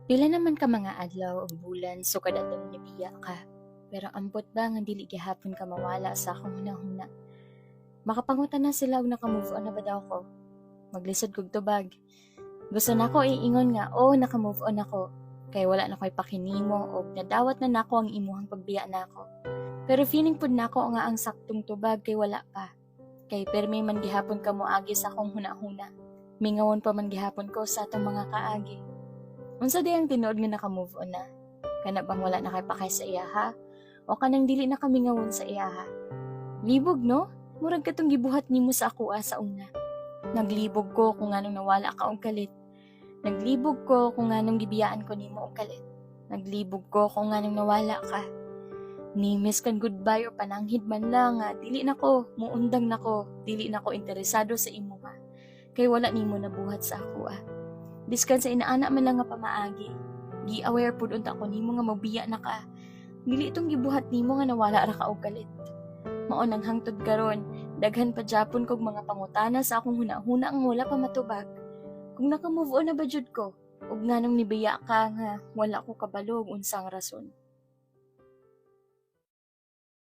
Pila naman ka mga adlaw o bulan sukad atong nibiya ka. Pero ambot ba nga dili gihapon ka mawala sa akong hunahuna. Makapangutan na sila og naka-move on na ba daw ko. Maglisod kog tubag. Gusto nako iingon nga naka-move on ako. Kay wala na ko'y pakinimo o nadawat na nako ang imuhang pagbiya nako. Pero feeling pud nako nga ang saktong tubag kay wala pa. Kay permi man gihapon ka moagi sa akong hunahuna. Mingawon pa man gihapon ko sa atong mga kaagi. Unsa di ang tinuod nga naka-move on na? Kana bang wala na kay pakay sa iyaha? O kanang dili na kami ngawon sa iyaha? Libog no? Murag katong gibuhat nimo sa ako sa una. Naglibog ko kung anong nawala ka og kalit. Naglibog ko kung anong gibiyaan ko nimo og kalit. Naglibog ko kung anong nawala ka. Nimis kan goodbye o pananghid man lang nga dili nako, muundang nako, dili nako interesado sa imo ha. Kay wala nimo nabuhat sa ako Biskan sa inaana man lang nga pamaagi. Gi-aware pud unta ko nimo nga mabiya na ka. Dili itong gibuhat nimo nga nawala ra ka og kalit. Mao nang hangtod karon, daghan pa gyapon kog mga pangutana sa akong hunahuna ang wala pa matubag. Kung naka-move on na ba jud ko, ug nganong nibiya ka nga wala ko kabalo og unsang rason.